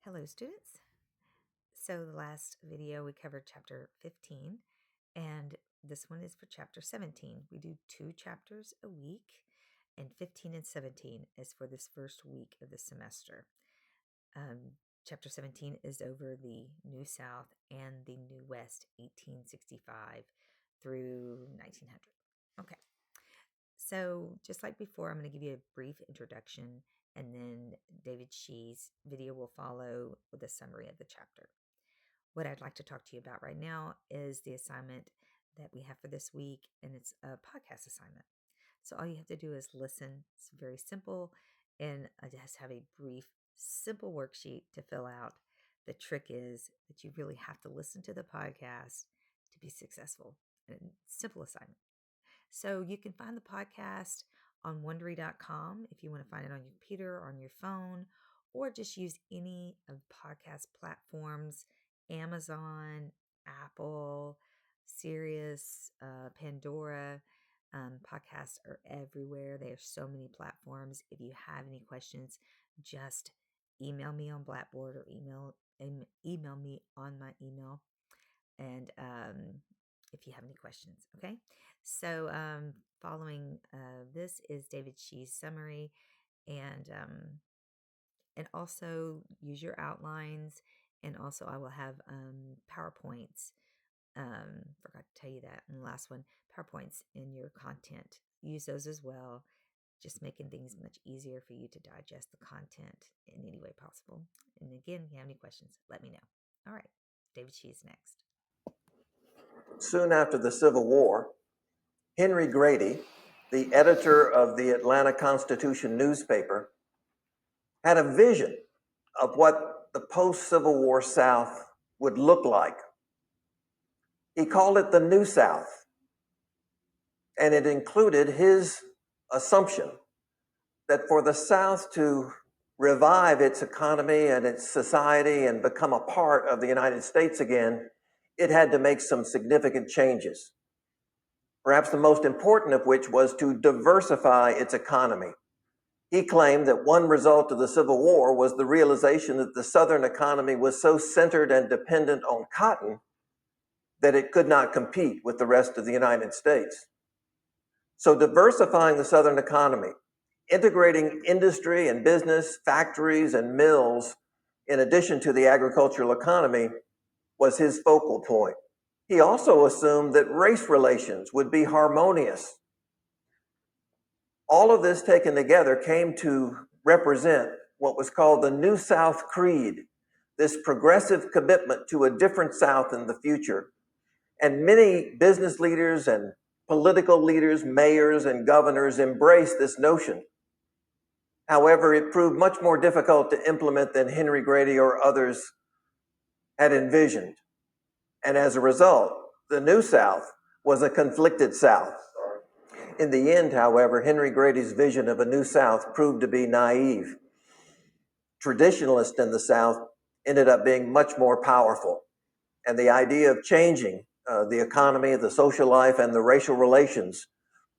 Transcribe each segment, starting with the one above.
Hello, students. So, the last video we covered chapter 15, and this one is for chapter 17. We do 2 chapters a week, and 15 and 17 is for this first week of the semester. Chapter 17 is over the New South and the New West, 1865 through 1900. Okay. So, just like before, I'm going to give you a brief introduction, and then David Shi's video will follow with a summary of the chapter. What I'd like to talk to you about right now is the assignment that we have for this week, and it's a podcast assignment. So, all you have to do is listen. It's very simple, and I just have a brief, simple worksheet to fill out. The trick is that you really have to listen to the podcast to be successful. And simple assignment. So you can find the podcast on Wondery.com if you want to find it on your computer or on your phone, or just use any of the podcast platforms, Amazon, Apple, Sirius, Pandora. Podcasts are everywhere. There are so many platforms. If you have any questions, just email me on Blackboard or email me on my email. And if you have any questions, okay? So following this is David Shi's summary, and also use your outlines, and also I will have PowerPoints. Forgot to tell you that in the last one, PowerPoints in your content. Use those as well, just making things much easier for you to digest the content in any way possible. And again, if you have any questions, let me know. All right, David Shi is next. Soon after the Civil War, Henry Grady, the editor of the Atlanta Constitution newspaper, had a vision of what the post-Civil War South would look like. He called it the New South, and it included his assumption that for the South to revive its economy and its society and become a part of the United States again, it had to make some significant changes. Perhaps the most important of which was to diversify its economy. He claimed that one result of the Civil War was the realization that the Southern economy was so centered and dependent on cotton that it could not compete with the rest of the United States. So diversifying the Southern economy, integrating industry and business, factories and mills, in addition to the agricultural economy, was his focal point. He also assumed that race relations would be harmonious. All of this taken together came to represent what was called the New South Creed, this progressive commitment to a different South in the future. And many business leaders and political leaders, mayors and governors embraced this notion. However, it proved much more difficult to implement than Henry Grady or others had envisioned. And as a result, the New South was a conflicted South. In the end, however, Henry Grady's vision of a New South proved to be naive. Traditionalists in the South ended up being much more powerful. And the idea of changing the economy, the social life, and the racial relations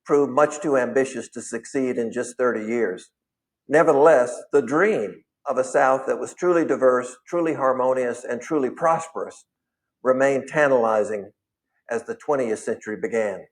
proved much too ambitious to succeed in just 30 years. Nevertheless, the dream of a South that was truly diverse, truly harmonious, and truly prosperous remained tantalizing as the 20th century began.